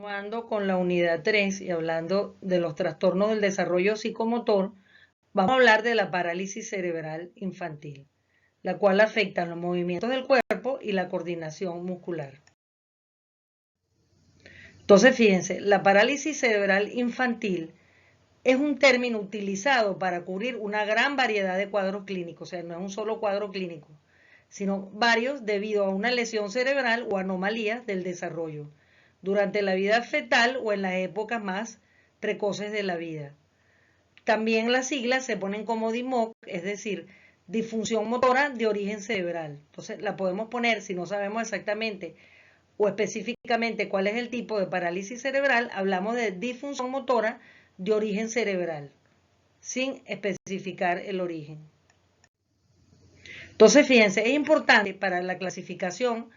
Continuando con la unidad 3 y hablando de los trastornos del desarrollo psicomotor, vamos a hablar de la parálisis cerebral infantil, la cual afecta los movimientos del cuerpo y la coordinación muscular. Entonces, fíjense, la parálisis cerebral infantil es un término utilizado para cubrir una gran variedad de cuadros clínicos, o sea, no es un solo cuadro clínico, sino varios debido a una lesión cerebral o anomalías del desarrollo durante la vida fetal o en las épocas más precoces de la vida. También las siglas se ponen como DIMOC, es decir, disfunción motora de origen cerebral. Entonces la podemos poner, si no sabemos exactamente o específicamente cuál es el tipo de parálisis cerebral, hablamos de disfunción motora de origen cerebral, sin especificar el origen. Entonces, fíjense, es importante para la clasificación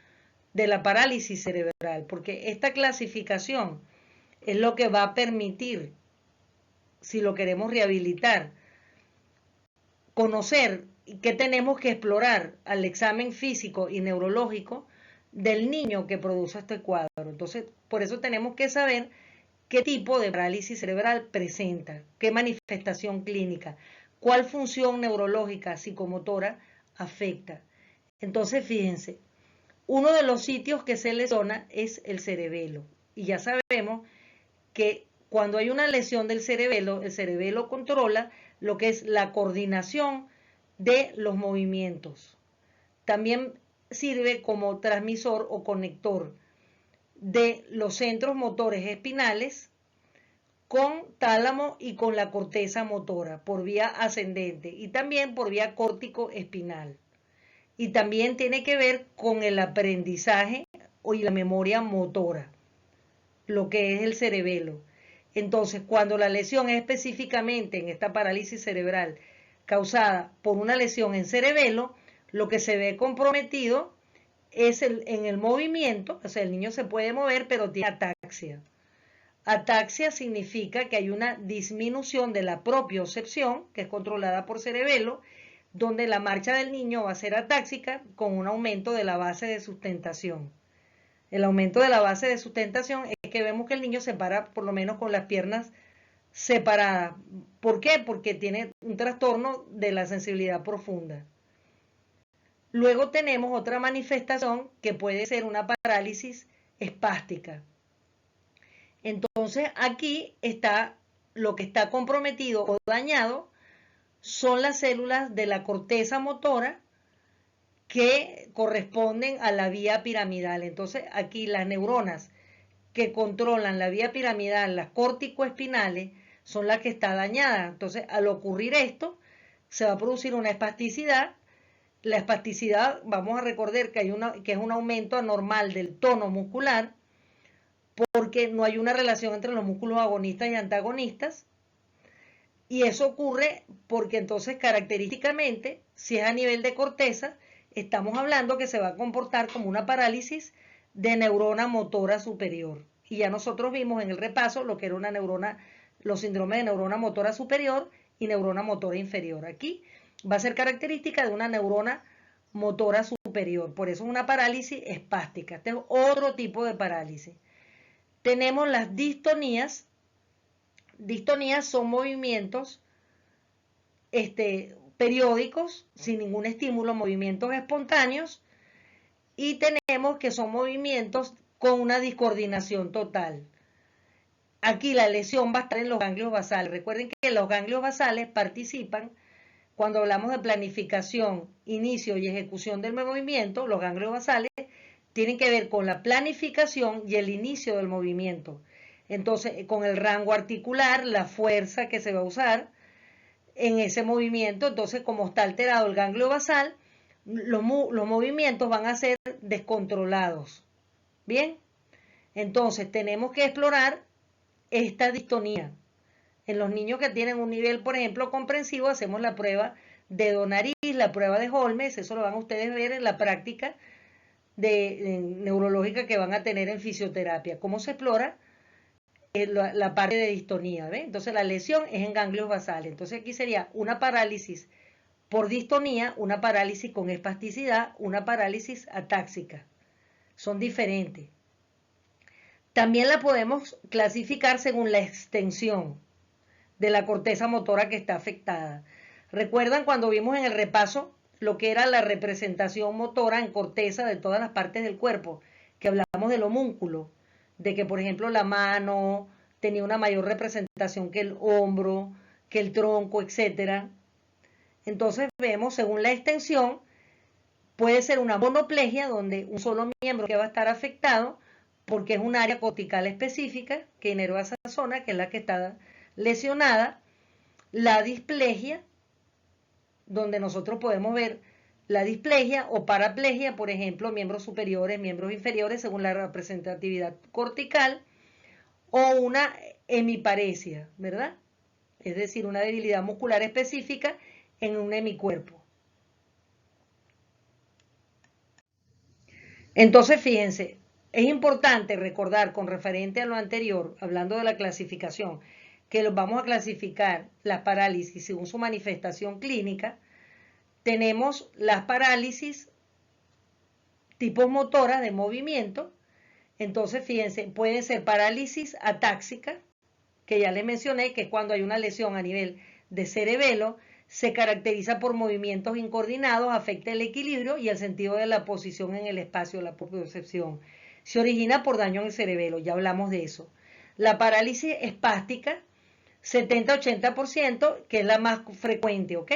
de la parálisis cerebral, porque esta clasificación es lo que va a permitir, si lo queremos rehabilitar, conocer qué tenemos que explorar al examen físico y neurológico del niño que produce este cuadro. Entonces, por eso tenemos que saber qué tipo de parálisis cerebral presenta, qué manifestación clínica, cuál función neurológica, psicomotora afecta. Entonces, fíjense, uno de los sitios que se lesiona es el cerebelo. Y ya sabemos que cuando hay una lesión del cerebelo, el cerebelo controla lo que es la coordinación de los movimientos. También sirve como transmisor o conector de los centros motores espinales con tálamo y con la corteza motora por vía ascendente y también por vía córtico-espinal. Y también tiene que ver con el aprendizaje y la memoria motora, lo que es el cerebelo. Entonces, cuando la lesión es específicamente en esta parálisis cerebral causada por una lesión en cerebelo, lo que se ve comprometido es en el movimiento, o sea, el niño se puede mover, pero tiene ataxia. Ataxia significa que hay una disminución de la propiocepción, que es controlada por cerebelo, donde la marcha del niño va a ser atáxica con un aumento de la base de sustentación. El aumento de la base de sustentación es que vemos que el niño se para por lo menos con las piernas separadas. ¿Por qué? Porque tiene un trastorno de la sensibilidad profunda. Luego tenemos otra manifestación que puede ser una parálisis espástica. Entonces aquí está lo que está comprometido o dañado son las células de la corteza motora que corresponden a la vía piramidal. Entonces aquí las neuronas que controlan la vía piramidal, las córtico-espinales, son las que está dañada. Entonces al ocurrir esto, se va a producir una espasticidad. La espasticidad, vamos a recordar que es un aumento anormal del tono muscular, porque no hay una relación entre los músculos agonistas y antagonistas. Y eso ocurre porque entonces característicamente, si es a nivel de corteza, estamos hablando que se va a comportar como una parálisis de neurona motora superior. Y ya nosotros vimos en el repaso lo que era una neurona, los síndromes de neurona motora superior y neurona motora inferior. Aquí va a ser característica de una neurona motora superior. Por eso es una parálisis espástica. Este es otro tipo de parálisis. Tenemos las distonías. Distonías son movimientos periódicos, sin ningún estímulo, movimientos espontáneos, y tenemos que son movimientos con una discoordinación total. Aquí la lesión va a estar en los ganglios basales. Recuerden que los ganglios basales participan cuando hablamos de planificación, inicio y ejecución del movimiento. Los ganglios basales tienen que ver con la planificación y el inicio del movimiento. Entonces, con el rango articular, la fuerza que se va a usar en ese movimiento. Entonces, como está alterado el ganglio basal, los movimientos van a ser descontrolados. Bien, entonces tenemos que explorar esta distonía. En los niños que tienen un nivel, por ejemplo, comprensivo, hacemos la prueba de dedo-nariz, la prueba de Holmes, eso lo van a ustedes ver en la práctica neurológica que van a tener en fisioterapia. ¿Cómo se explora la parte de distonía? ¿Ve? Entonces la lesión es en ganglios basales. Entonces aquí sería una parálisis por distonía, una parálisis con espasticidad, una parálisis atáxica. Son diferentes. También la podemos clasificar según la extensión de la corteza motora que está afectada. ¿Recuerdan cuando vimos en el repaso lo que era la representación motora en corteza de todas las partes del cuerpo? Que hablamos del homúnculo, de que por ejemplo la mano tenía una mayor representación que el hombro, que el tronco, etcétera. Entonces vemos, según la extensión, puede ser una monoplegia donde un solo miembro que va a estar afectado porque es un área cortical específica que inerva esa zona, que es la que está lesionada. La displegia, donde nosotros podemos ver la displegia o paraplegia, por ejemplo, miembros superiores, miembros inferiores, según la representatividad cortical, o una hemiparesia, ¿verdad? Es decir, una debilidad muscular específica en un hemicuerpo. Entonces, fíjense, es importante recordar con referente a lo anterior, hablando de la clasificación, que los vamos a clasificar las parálisis según su manifestación clínica. Tenemos las parálisis tipos motoras de movimiento. Entonces, fíjense, pueden ser parálisis atáxica, que ya les mencioné, que es cuando hay una lesión a nivel de cerebelo, se caracteriza por movimientos incoordinados, afecta el equilibrio y el sentido de la posición en el espacio, la propiocepción. Se origina por daño en el cerebelo, ya hablamos de eso. La parálisis espástica, 70-80%, que es la más frecuente, ¿ok?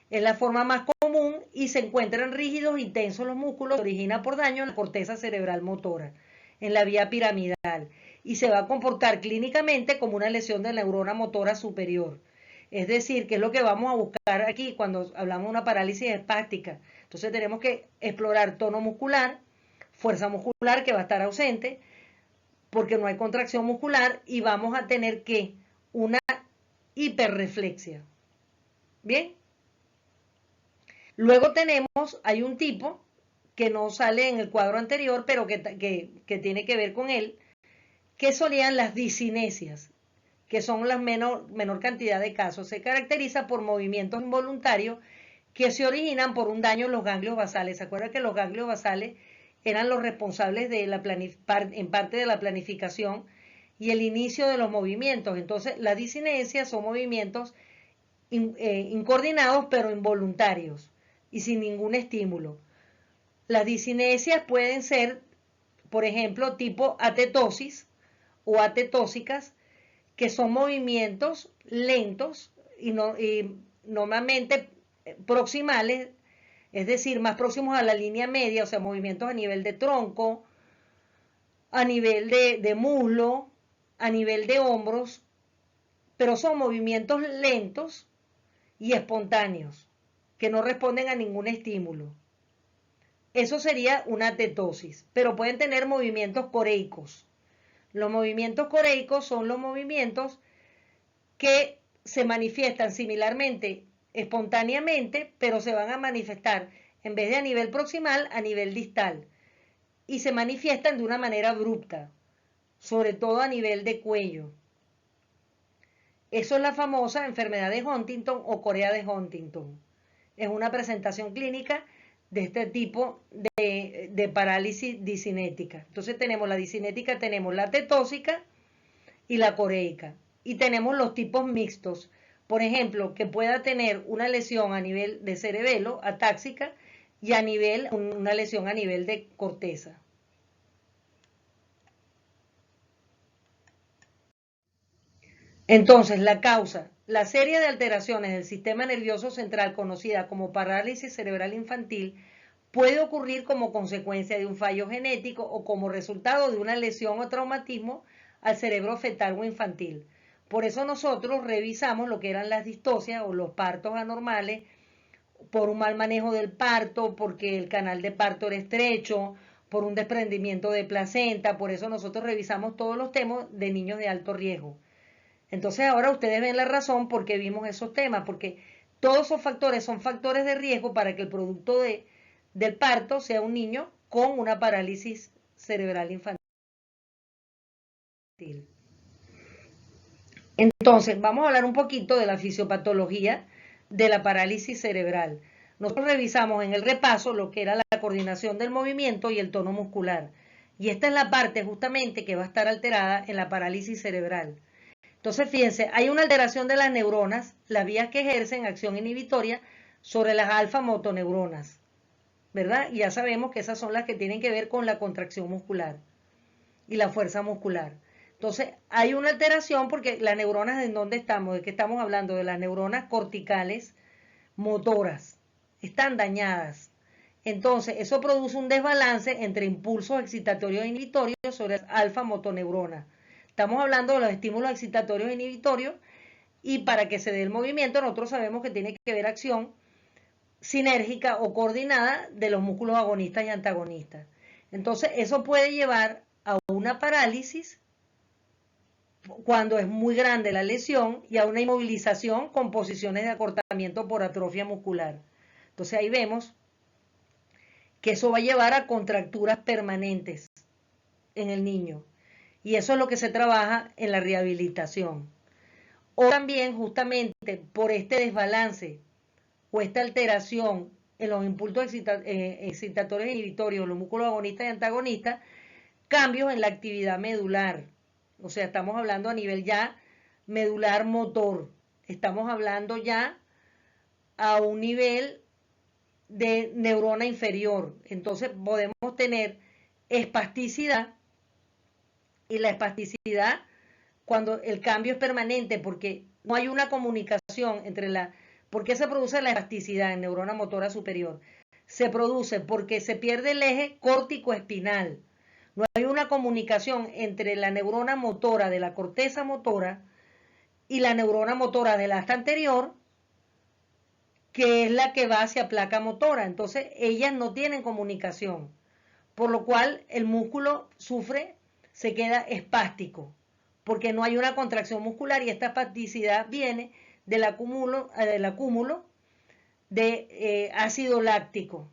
Es la forma más común y se encuentran rígidos y tensos los músculos, se origina por daño en la corteza cerebral motora, en la vía piramidal, y se va a comportar clínicamente como una lesión de la neurona motora superior. Es decir, que es lo que vamos a buscar aquí cuando hablamos de una parálisis espástica. Entonces tenemos que explorar tono muscular, fuerza muscular que va a estar ausente, porque no hay contracción muscular, y vamos a tener que una hiperreflexia. ¿Bien? Luego tenemos, hay un tipo que no sale en el cuadro anterior, pero que tiene que ver con él, que solían las disinesias, que son la menor cantidad de casos. Se caracteriza por movimientos involuntarios que se originan por un daño en los ganglios basales. ¿Se acuerdan que los ganglios basales eran los responsables de en parte de la planificación y el inicio de los movimientos? Entonces, las disinesias son movimientos incoordinados pero involuntarios y sin ningún estímulo. Las disinesias pueden ser, por ejemplo, tipo atetosis o atetósicas, que son movimientos lentos y normalmente proximales, es decir, más próximos a la línea media, o sea, movimientos a nivel de tronco, a nivel de muslo, a nivel de hombros, pero son movimientos lentos y espontáneos, que no responden a ningún estímulo. Eso sería una atetosis, pero pueden tener movimientos coreicos. Los movimientos coreicos son los movimientos que se manifiestan similarmente, espontáneamente, pero se van a manifestar en vez de a nivel proximal, a nivel distal. Y se manifiestan de una manera abrupta, sobre todo a nivel de cuello. Eso es la famosa enfermedad de Huntington o Corea de Huntington. Es una presentación clínica de este tipo de parálisis disinética. Entonces tenemos la disinética, tenemos la tetósica y la coreica. Y tenemos los tipos mixtos. Por ejemplo, que pueda tener una lesión a nivel de cerebelo, atáxica, y una lesión a nivel de corteza. Entonces, la causa, la serie de alteraciones del sistema nervioso central conocida como parálisis cerebral infantil puede ocurrir como consecuencia de un fallo genético o como resultado de una lesión o traumatismo al cerebro fetal o infantil. Por eso nosotros revisamos lo que eran las distocias o los partos anormales por un mal manejo del parto, porque el canal de parto era estrecho, por un desprendimiento de placenta. Por eso nosotros revisamos todos los temas de niños de alto riesgo. Entonces ahora ustedes ven la razón por qué vimos esos temas, porque todos esos factores son factores de riesgo para que el producto del parto sea un niño con una parálisis cerebral infantil. Entonces, vamos a hablar un poquito de la fisiopatología de la parálisis cerebral. Nosotros revisamos en el repaso lo que era la coordinación del movimiento y el tono muscular. Y esta es la parte justamente que va a estar alterada en la parálisis cerebral. Entonces, fíjense, hay una alteración de las neuronas, las vías que ejercen acción inhibitoria sobre las alfa-motoneuronas, ¿verdad? Y ya sabemos que esas son las que tienen que ver con la contracción muscular y la fuerza muscular. Entonces, hay una alteración porque las neuronas, ¿en dónde estamos? ¿De qué estamos hablando? De las neuronas corticales motoras. Están dañadas. Entonces, eso produce un desbalance entre impulsos excitatorios e inhibitorios sobre las alfa-motoneuronas. Estamos hablando de los estímulos excitatorios e inhibitorios y para que se dé el movimiento nosotros sabemos que tiene que haber acción sinérgica o coordinada de los músculos agonistas y antagonistas. Entonces, eso puede llevar a una parálisis cuando es muy grande la lesión y a una inmovilización con posiciones de acortamiento por atrofia muscular. Entonces ahí vemos que eso va a llevar a contracturas permanentes en el niño. Y eso es lo que se trabaja en la rehabilitación. O también justamente por este desbalance o esta alteración en los impulsos excitatorios e inhibitorios, los músculos agonistas y antagonistas, cambios en la actividad medular. O sea, estamos hablando a nivel ya medular motor. Estamos hablando ya a un nivel de neurona inferior. Entonces podemos tener espasticidad y la espasticidad cuando el cambio es permanente porque no hay una comunicación entre la... ¿Por qué se produce la espasticidad en neurona motora superior? Se produce porque se pierde el eje córtico-espinal. No hay una comunicación entre la neurona motora de la corteza motora y la neurona motora del asta anterior, que es la que va hacia placa motora. Entonces, ellas no tienen comunicación, por lo cual el músculo sufre, se queda espástico, porque no hay una contracción muscular y esta espasticidad viene del acúmulo de ácido láctico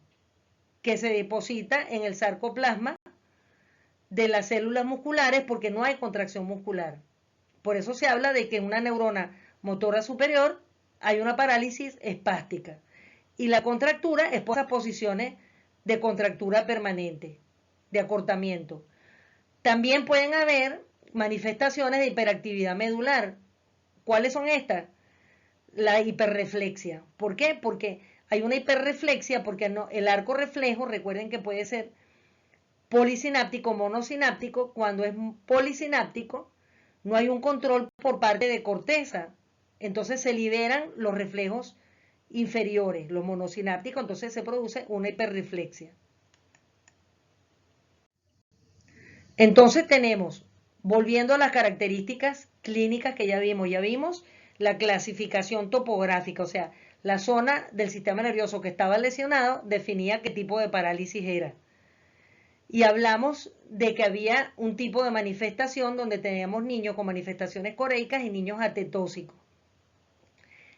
que se deposita en el sarcoplasma de las células musculares porque no hay contracción muscular. Por eso se habla de que en una neurona motora superior hay una parálisis espástica y la contractura es por esas posiciones de contractura permanente, de acortamiento. También pueden haber manifestaciones de hiperactividad medular. ¿Cuáles son estas? La hiperreflexia. ¿Por qué? Porque hay una hiperreflexia porque no, el arco reflejo, recuerden que puede ser polisináptico, monosináptico. Cuando es polisináptico, no hay un control por parte de corteza. Entonces se liberan los reflejos inferiores, los monosinápticos, entonces se produce una hiperreflexia. Entonces tenemos, volviendo a las características clínicas que ya vimos la clasificación topográfica, o sea, la zona del sistema nervioso que estaba lesionado definía qué tipo de parálisis era. Y hablamos de que había un tipo de manifestación donde teníamos niños con manifestaciones coreicas y niños atetósicos.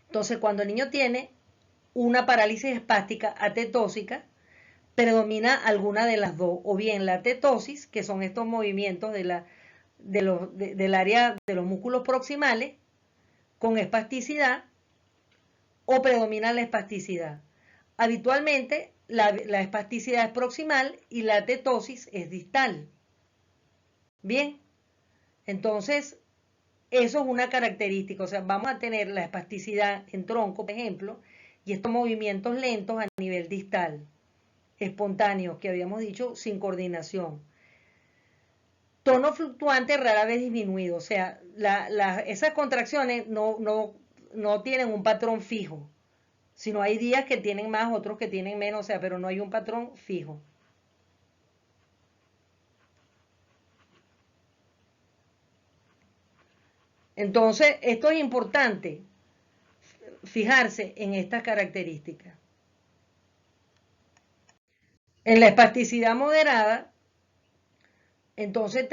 Entonces, cuando el niño tiene una parálisis espástica atetósica, predomina alguna de las dos, o bien la atetosis, que son estos movimientos del área de los músculos proximales con espasticidad, o predomina la espasticidad. Habitualmente la espasticidad es proximal y la atetosis es distal. Bien, entonces eso es una característica, o sea, vamos a tener la espasticidad en tronco, por ejemplo, y estos movimientos lentos a nivel distal, espontáneos, que habíamos dicho, sin coordinación. Tono fluctuante rara vez disminuido, o sea, esas contracciones no tienen un patrón fijo, sino hay días que tienen más, otros que tienen menos, o sea, pero no hay un patrón fijo. Entonces, esto es importante, fijarse en estas características. En la espasticidad moderada, entonces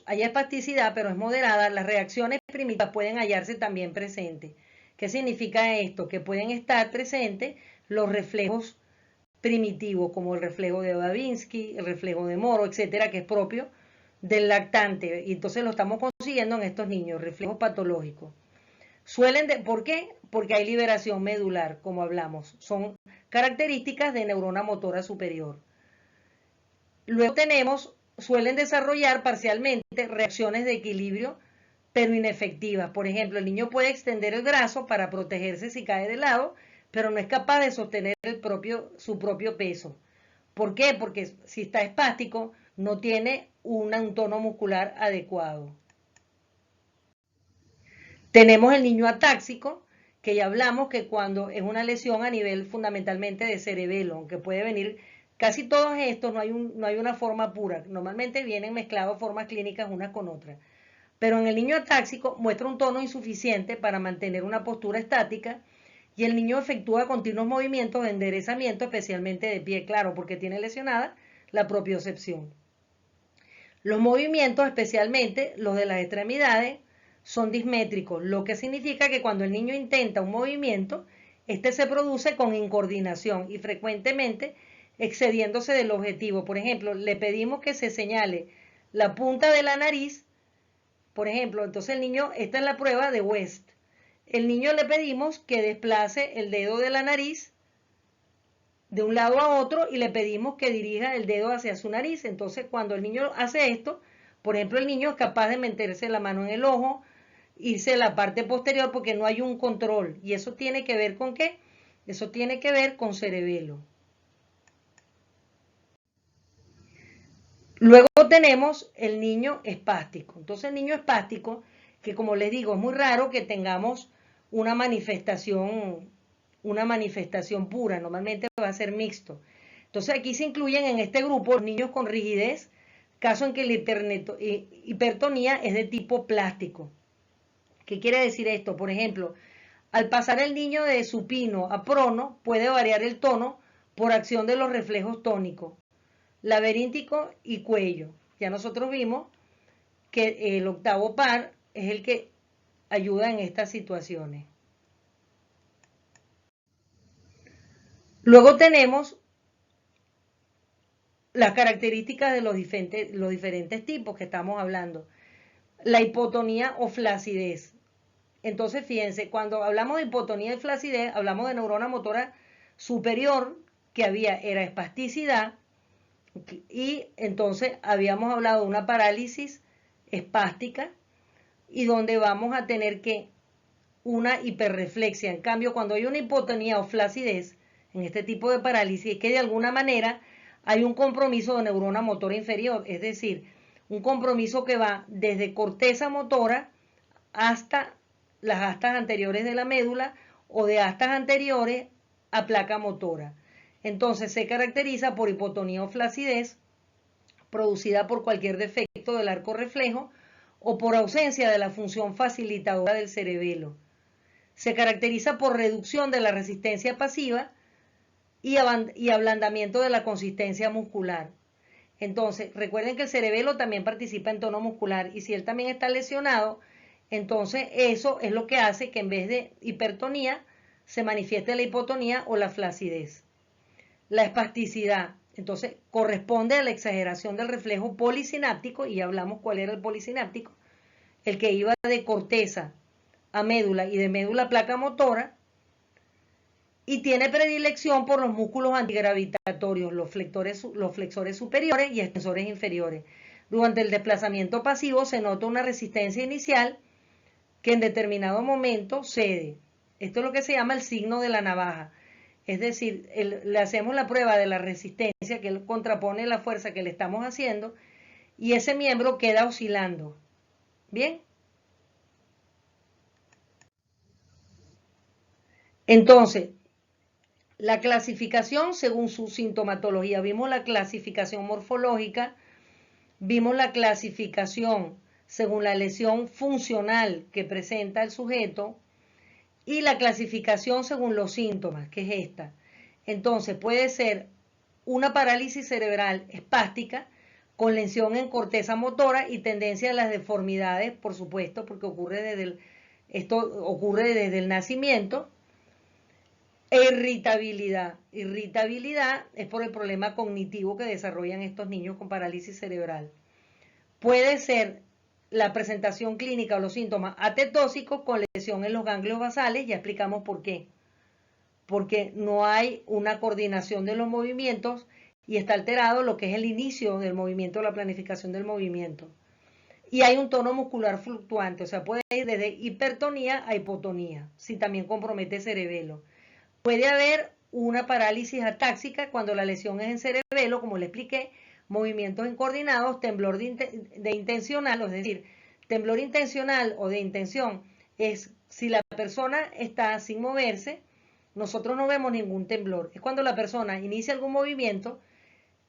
hay espasticidad, pero es moderada, las reacciones primitivas pueden hallarse también presentes. ¿Qué significa esto? Que pueden estar presentes los reflejos primitivos, como el reflejo de Babinski, el reflejo de Moro, etcétera, que es propio del lactante. Y entonces lo estamos consiguiendo en estos niños, reflejos patológicos. ¿Por qué? Porque hay liberación medular, como hablamos. Son características de neurona motora superior. Luego tenemos suelen desarrollar parcialmente reacciones de equilibrio, pero inefectivas. Por ejemplo, el niño puede extender el brazo para protegerse si cae de lado, pero no es capaz de sostener su propio peso. ¿Por qué? Porque si está espástico, no tiene un tono muscular adecuado. Tenemos el niño atáxico, que ya hablamos que cuando es una lesión a nivel fundamentalmente de cerebelo, aunque puede venir, casi todos estos no hay una forma pura, normalmente vienen mezclados formas clínicas unas con otras. Pero en el niño atáxico muestra un tono insuficiente para mantener una postura estática y el niño efectúa continuos movimientos de enderezamiento, especialmente de pie, claro, porque tiene lesionada la propiocepción. Los movimientos, especialmente los de las extremidades, son dismétricos, lo que significa que cuando el niño intenta un movimiento, este se produce con incoordinación y frecuentemente excediéndose del objetivo. Por ejemplo, le pedimos que se señale la punta de la nariz, por ejemplo, entonces el niño, esta es la prueba de West. El niño le pedimos que desplace el dedo de la nariz de un lado a otro y le pedimos que dirija el dedo hacia su nariz. Entonces, cuando el niño hace esto, por ejemplo, el niño es capaz de meterse la mano en el ojo, irse a la parte posterior porque no hay un control. ¿Y eso tiene que ver con qué? Eso tiene que ver con cerebelo. Luego tenemos el niño espástico. Entonces, el niño espástico, que como les digo, es muy raro que tengamos una manifestación pura, normalmente va a ser mixto. Entonces aquí se incluyen en este grupo los niños con rigidez, caso en que la hipertonía es de tipo plástico. ¿Qué quiere decir esto? Por ejemplo, al pasar el niño de supino a prono, puede variar el tono por acción de los reflejos tónicos, laberíntico y cuello. Ya nosotros vimos que el octavo par es el que ayuda en estas situaciones. Luego tenemos las características de los diferentes tipos que estamos hablando. La hipotonía o flacidez. Entonces, fíjense, cuando hablamos de hipotonía y flacidez, hablamos de neurona motora superior, que era espasticidad, y entonces habíamos hablado de una parálisis espástica, y donde vamos a tener que una hiperreflexia. En cambio, cuando hay una hipotonía o flacidez, en este tipo de parálisis, es que de alguna manera hay un compromiso de neurona motora inferior, es decir, un compromiso que va desde corteza motora hasta las astas anteriores de la médula o de astas anteriores a placa motora. Entonces se caracteriza por hipotonía o flacidez producida por cualquier defecto del arco reflejo o por ausencia de la función facilitadora del cerebelo. Se caracteriza por reducción de la resistencia pasiva y ablandamiento de la consistencia muscular. Entonces, recuerden que el cerebelo también participa en tono muscular y si él también está lesionado, entonces eso es lo que hace que en vez de hipertonía se manifieste la hipotonía o la flacidez. La espasticidad, entonces, corresponde a la exageración del reflejo polisináptico, y ya hablamos cuál era el polisináptico, el que iba de corteza a médula y de médula a placa motora, y tiene predilección por los músculos antigravitatorios, los flexores superiores y extensores inferiores. Durante el desplazamiento pasivo se nota una resistencia inicial que en determinado momento cede. Esto es lo que se llama el signo de la navaja. Es decir, le hacemos la prueba de la resistencia que él contrapone la fuerza que le estamos haciendo y ese miembro queda oscilando. ¿Bien? Entonces, la clasificación según su sintomatología. Vimos la clasificación morfológica, vimos la clasificación según la lesión funcional que presenta el sujeto y la clasificación según los síntomas, que es esta. Entonces, puede ser una parálisis cerebral espástica con lesión en corteza motora y tendencia a las deformidades, por supuesto, porque esto ocurre desde el nacimiento. E irritabilidad. Irritabilidad es por el problema cognitivo que desarrollan estos niños con parálisis cerebral. Puede ser la presentación clínica o los síntomas atetóxicos con lesión en los ganglios basales, ya explicamos por qué. Porque no hay una coordinación de los movimientos y está alterado lo que es el inicio del movimiento, la planificación del movimiento. Y hay un tono muscular fluctuante, o sea, puede ir desde hipertonía a hipotonía, si también compromete cerebelo. Puede haber una parálisis atáxica cuando la lesión es en cerebelo, como le expliqué, movimientos incoordinados, temblor de intencional, es decir, temblor intencional o de intención es si la persona está sin moverse, nosotros no vemos ningún temblor. Es cuando la persona inicia algún movimiento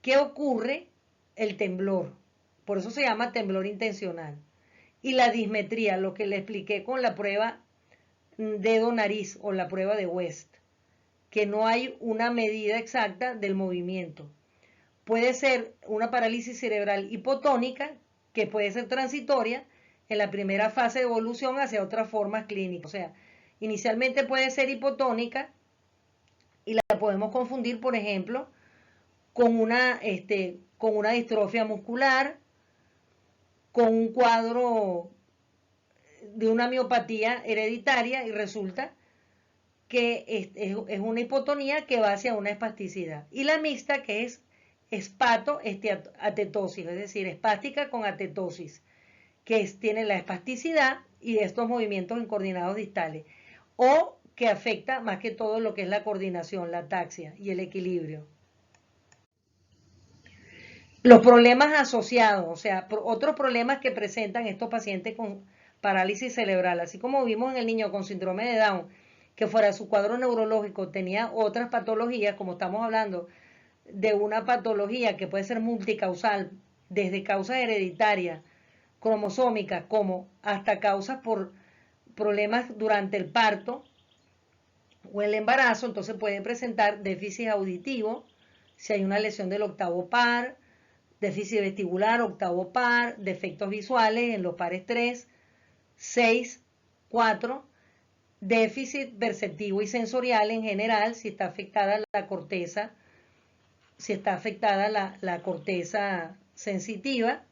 que ocurre el temblor. Por eso se llama temblor intencional. Y la dismetría, lo que le expliqué con la prueba dedo-nariz o la prueba de West, que no hay una medida exacta del movimiento. Puede ser una parálisis cerebral hipotónica, que puede ser transitoria en la primera fase de evolución hacia otras formas clínicas. O sea, inicialmente puede ser hipotónica y la podemos confundir, por ejemplo, con una distrofia muscular, con un cuadro de una miopatía hereditaria y resulta que es una hipotonía que va hacia una espasticidad. Y la mixta, que es espato-atetosis, es decir, espástica con atetosis, que tiene la espasticidad y estos movimientos incoordinados distales, o que afecta más que todo lo que es la coordinación, la ataxia y el equilibrio. Los problemas asociados, o sea, otros problemas que presentan estos pacientes con parálisis cerebral, así como vimos en el niño con síndrome de Down, que fuera su cuadro neurológico tenía otras patologías, como estamos hablando de una patología que puede ser multicausal, desde causas hereditarias, cromosómicas, como hasta causas por problemas durante el parto o el embarazo, entonces puede presentar déficit auditivo, si hay una lesión del octavo par, déficit vestibular, octavo par, defectos visuales en los pares 3, 6, 4, déficit perceptivo y sensorial en general, si está afectada la corteza, si está afectada la corteza sensitiva.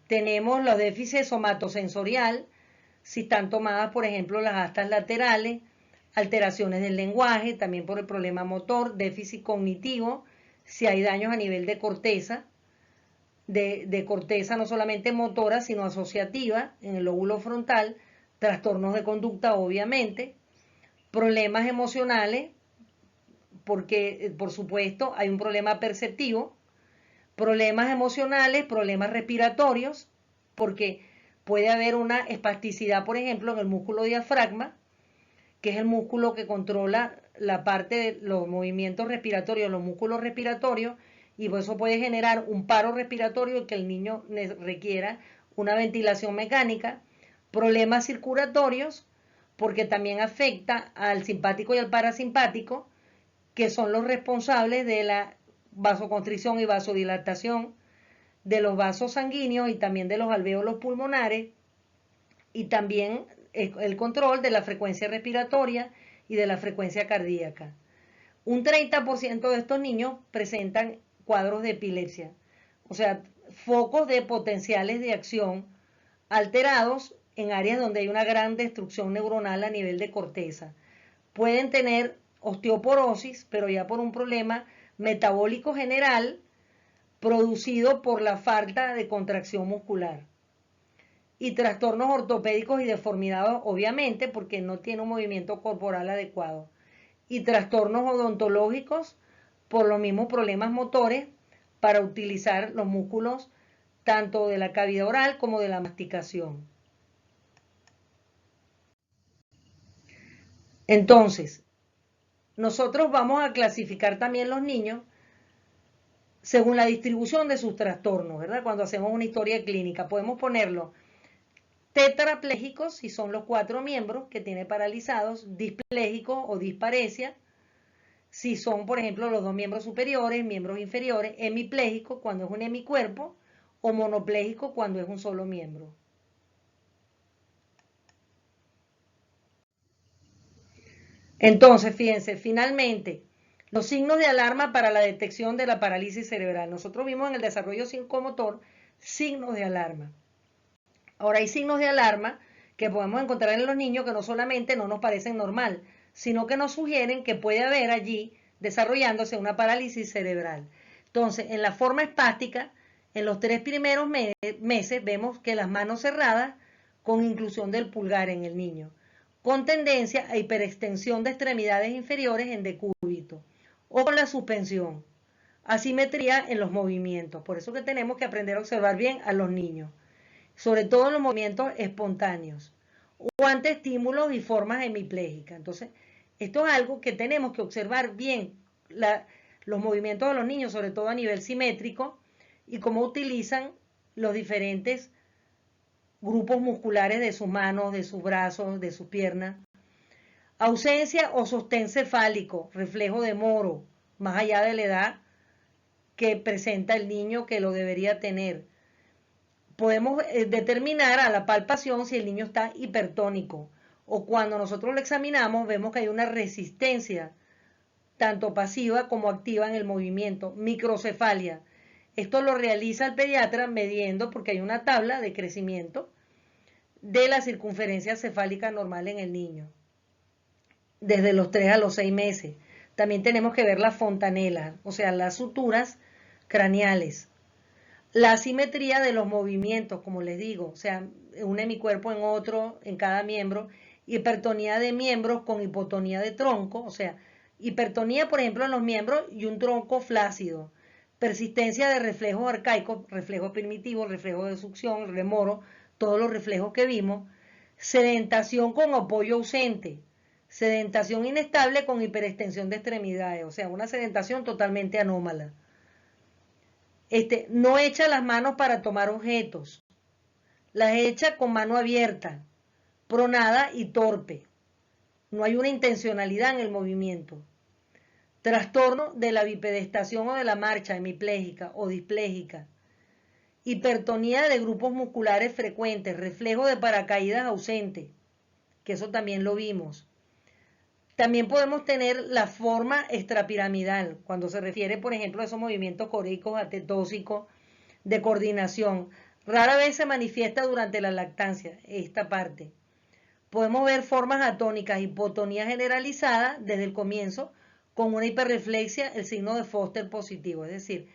Tenemos los déficits somatosensorial, si están tomadas, por ejemplo, las astas laterales, alteraciones del lenguaje, también por el problema motor, déficit cognitivo, si hay daños a nivel de corteza, de corteza no solamente motora, sino asociativa en el lóbulo frontal, trastornos de conducta, obviamente, problemas emocionales, porque por supuesto hay un problema perceptivo, problemas emocionales, problemas respiratorios, porque puede haber una espasticidad, por ejemplo, en el músculo diafragma, que es el músculo que controla la parte de los movimientos respiratorios, los músculos respiratorios, y por eso puede generar un paro respiratorio y que el niño requiera una ventilación mecánica, problemas circulatorios, porque también afecta al simpático y al parasimpático, que son los responsables de la vasoconstricción y vasodilatación de los vasos sanguíneos y también de los alvéolos pulmonares, y también el control de la frecuencia respiratoria y de la frecuencia cardíaca. Un 30% de estos niños presentan cuadros de epilepsia, o sea, focos de potenciales de acción alterados en áreas donde hay una gran destrucción neuronal a nivel de corteza. Pueden tener osteoporosis, pero ya por un problema metabólico general producido por la falta de contracción muscular. Y trastornos ortopédicos y deformidades, obviamente, porque no tiene un movimiento corporal adecuado. Y trastornos odontológicos por los mismos problemas motores para utilizar los músculos tanto de la cavidad oral como de la masticación. Entonces, nosotros vamos a clasificar también los niños según la distribución de sus trastornos, ¿verdad? Cuando hacemos una historia clínica, podemos ponerlo tetraplégicos, si son los 4 miembros que tiene paralizados, displégicos o disparesia, si son, por ejemplo, los 2 miembros superiores, miembros inferiores, hemipléjico cuando es un hemicuerpo, o monopléjico cuando es un solo miembro. Entonces, fíjense, finalmente, los signos de alarma para la detección de la parálisis cerebral. Nosotros vimos en el desarrollo psicomotor signos de alarma. Ahora hay signos de alarma que podemos encontrar en los niños que no solamente no nos parecen normal, sino que nos sugieren que puede haber allí desarrollándose una parálisis cerebral. Entonces, en la forma espástica, en los 3 primeros meses vemos que las manos cerradas con inclusión del pulgar en el niño, con tendencia a hiperextensión de extremidades inferiores en decúbito, o con la suspensión, asimetría en los movimientos. Por eso que tenemos que aprender a observar bien a los niños, sobre todo en los movimientos espontáneos, o ante estímulos y formas hemiplégicas. Entonces, esto es algo que tenemos que observar bien, los movimientos de los niños, sobre todo a nivel simétrico, y cómo utilizan los diferentes grupos musculares de sus manos, de sus brazos, de sus piernas. Ausencia o sostén cefálico, reflejo de Moro, más allá de la edad que presenta el niño que lo debería tener. Podemos determinar a la palpación si el niño está hipertónico, o cuando nosotros lo examinamos vemos que hay una resistencia tanto pasiva como activa en el movimiento, microcefalia. Esto lo realiza el pediatra midiendo, porque hay una tabla de crecimiento de la circunferencia cefálica normal en el niño, desde los 3 a los 6 meses. También tenemos que ver las fontanelas, o sea, las suturas craneales. La asimetría de los movimientos, como les digo, o sea, un hemicuerpo en otro, en cada miembro, hipertonía de miembros con hipotonía de tronco, o sea, hipertonía, por ejemplo, en los miembros y un tronco flácido, persistencia de reflejos arcaicos, reflejos primitivos, reflejos de succión, remoro, todos los reflejos que vimos, sedentación con apoyo ausente, sedentación inestable con hiperextensión de extremidades, o sea, una sedentación totalmente anómala. No echa las manos para tomar objetos, las echa con mano abierta, pronada y torpe. No hay una intencionalidad en el movimiento. Trastorno de la bipedestación o de la marcha hemipléjica o displéjica. Hipertonía de grupos musculares frecuentes, reflejo de paracaídas ausente, que eso también lo vimos. También podemos tener la forma extrapiramidal, cuando se refiere, por ejemplo, a esos movimientos coreicos, atetósicos, de coordinación. Rara vez se manifiesta durante la lactancia, esta parte. Podemos ver formas atónicas, hipotonía generalizada desde el comienzo, con una hiperreflexia, el signo de Foster positivo. Es decir,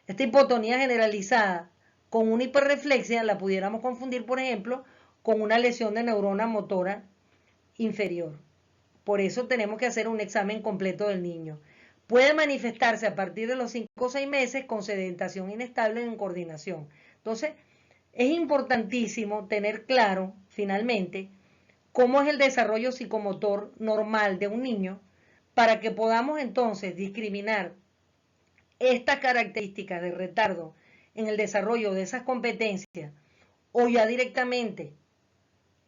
esta hipotonía generalizada con una hiperreflexia la pudiéramos confundir, por ejemplo, con una lesión de neurona motora inferior. Por eso tenemos que hacer un examen completo del niño. Puede manifestarse a partir de los 5 o 6 meses con sedentación inestable en coordinación. Entonces, es importantísimo tener claro, finalmente, cómo es el desarrollo psicomotor normal de un niño para que podamos entonces discriminar estas características de retardo en el desarrollo de esas competencias, o ya directamente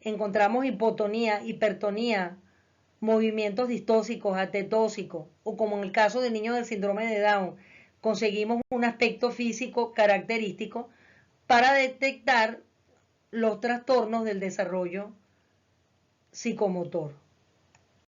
encontramos hipotonía, hipertonía, movimientos distóxicos, atetóxicos, o como en el caso del niño del síndrome de Down, conseguimos un aspecto físico característico para detectar los trastornos del desarrollo psicomotor.